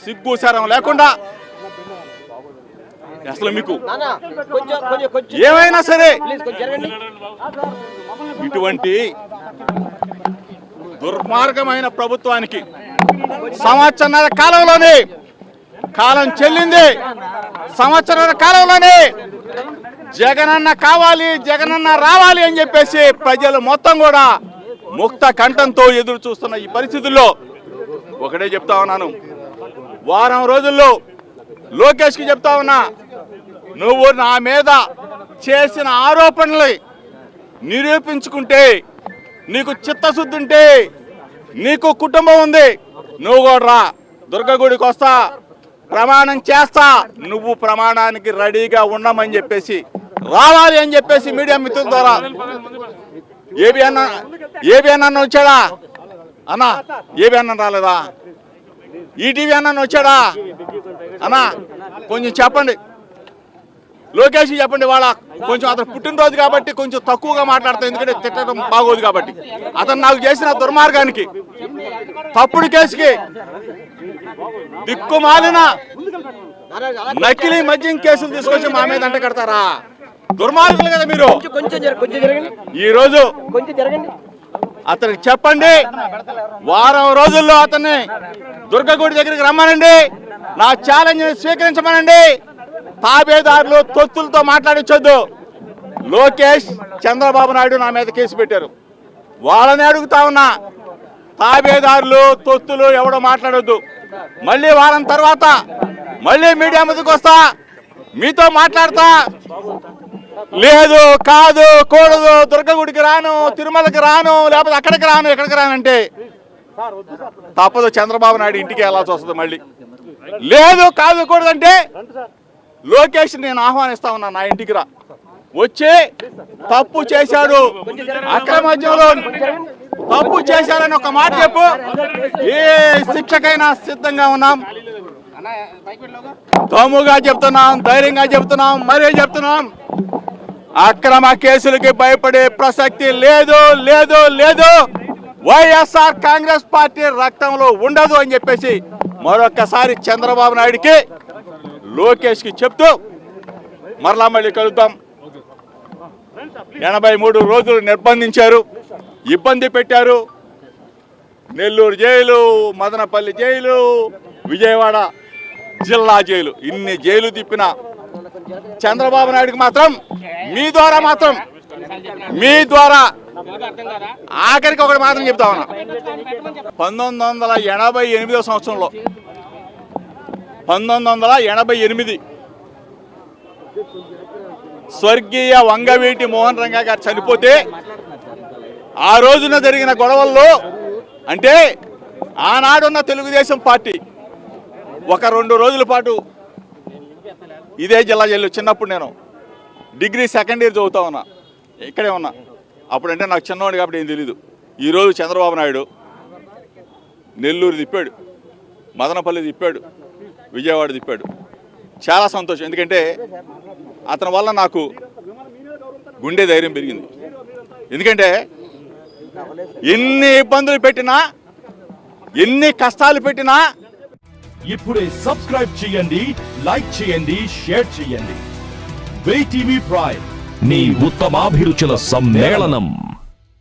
సిగ్గుసారం లేకుండా అసలు మీకు ఏమైనా సరే ఇటువంటి దుర్మార్గమైన ప్రభుత్వానికి సంవత్సరాల కాలంలోనే కాలం చెల్లింది. సంవత్సరాల కాలంలోనే జగనన్న కావాలి, జగనన్న రావాలి అని చెప్పేసి ప్రజలు మొత్తం కూడా ముక్త కంఠంతో ఎదురు చూస్తున్న ఈ పరిస్థితుల్లో ఒకటే చెప్తా ఉన్నాను, వారం రోజుల్లో లోకేష్కి చెప్తా ఉన్నా, నువ్వు నా మీద చేసిన ఆరోపణలు నిరూపించుకుంటే, నీకు చిత్తశుద్ధి ఉంటే, నీకు కుటుంబం ఉంది, నువ్వు కూడా రా, దుర్గగుడికి వస్తా, ప్రమాణం చేస్తా, నువ్వు ప్రమాణానికి రెడీగా ఉండమని చెప్పేసి రావాలి అని చెప్పేసి మీడియా మిత్రుల ద్వారా ఏబి అన్న వచ్చాడా అన్నా? ఏబి అన్న రాలేదా? ఈటీవీ అన్న వచ్చాడా అన్నా? కొంచెం చెప్పండి, లోకేష్ చెప్పండి. వాళ్ళ కొంచెం అతను పుట్టినరోజు కాబట్టి కొంచెం తక్కువగా మాట్లాడతాం, ఎందుకంటే తిట్టడం బాగోదు కాబట్టి. అతను నాకు చేసిన దుర్మార్గానికి, తప్పుడు కేసుకి, దిక్కుమాలిన నకిలీ మద్యం కేసులు తీసుకొచ్చి మా మీద అంట కడతారా? దుర్మార్గులు కదా మీరు. ఈ రోజు అతనికి చెప్పండి, వారం రోజుల్లో అతన్ని దుర్గగుడి దగ్గరికి రమ్మనండి, నా ఛాలెంజ్ స్వీకరించమనండి. తాబేదారులు తొత్తులతో మాట్లాడించొద్దు. లోకేష్, చంద్రబాబు నాయుడు నా మీద కేసు పెట్టారు, వాళ్ళని అడుగుతా ఉన్నా, తాబేదారులు తొత్తులు ఎవడో మాట్లాడొద్దు. మళ్ళీ వారం తర్వాత మళ్ళీ మీడియా ముందుకు వస్తా, మీతో మాట్లాడతా. లేదు, కాదు, కూడదు, దుర్గగుడికి రాను, తిరుమలకి రాను, లేకపోతే అక్కడికి రాను, ఎక్కడికి రానంటే తప్పదు. చంద్రబాబు నాయుడు ఇంటికి వెళ్ళాల్సి వస్తుంది. మళ్ళీ లేదు, కాదు, కూడదంటే లోకేష్ నేను ఆహ్వానిస్తా ఉన్నా, నా ఇంటికి రా, వచ్చి తప్పు చేశాడు, అక్రమద్యంలో తప్పు చేశాడని ఒక మాట చెప్పు, ఏ శిక్షకైనా సిద్ధంగా ఉన్నాం. తమ్ముగా చెప్తున్నాం, ధైర్యంగా చెప్తున్నాం, మరీ చెప్తున్నాం, అక్రమ కేసులకి భయపడే ప్రసక్తి లేదు, లేదు, లేదు. వైఎస్ఆర్ కాంగ్రెస్ పార్టీ రక్తంలో ఉండదు అని చెప్పేసి మరొక్కసారి చంద్రబాబు నాయుడికి, లోకేష్కి చెప్తూ మరలా మళ్ళీ కలుద్దాం. 83 రోజులు నిర్బంధించారు, ఇబ్బంది పెట్టారు. నెల్లూరు జైలు, మదనపల్లి జైలు, విజయవాడ జిల్లా జైలు, ఇన్ని జైలు తిప్పిన చంద్రబాబు నాయుడికి మాత్రం మీ ద్వారా ఆఖరికి ఒకటి మాత్రం చెప్తా ఉన్నా. 1988 సంవత్సరంలో 1988 స్వర్గీయ వంగవీటి మోహన్ రంగా గారు చనిపోతే ఆ రోజున జరిగిన గొడవల్లో, అంటే ఆనాడున్న తెలుగుదేశం పార్టీ ఒక 2 రోజుల పాటు ఇదే జిల్లా జైలు, చిన్నప్పుడు నేను డిగ్రీ సెకండ్ ఇయర్ చదువుతా ఉన్నా, ఇక్కడే ఉన్నా. అప్పుడంటే నాకు చిన్నవాడు కాబట్టి ఏం తెలీదు. ఈరోజు చంద్రబాబు నాయుడు నెల్లూరు తిప్పాడు, మదనపల్లి తిప్పాడు, విజయవాడ తిప్పాడు. చాలా సంతోషం, ఎందుకంటే అతని వల్ల నాకు గుండె ధైర్యం పెరిగింది. ఎందుకంటే ఎన్ని ఇబ్బందులు పెట్టినా, ఎన్ని కష్టాలు పెట్టినా ఇప్పుడే సబ్స్క్రైబ్ చేయండి, లైక్ చేయండి, షేర్ చేయండి. VTV ప్రైమ్, నీ ఉత్తమాభిరుచుల సమ్మేళనం.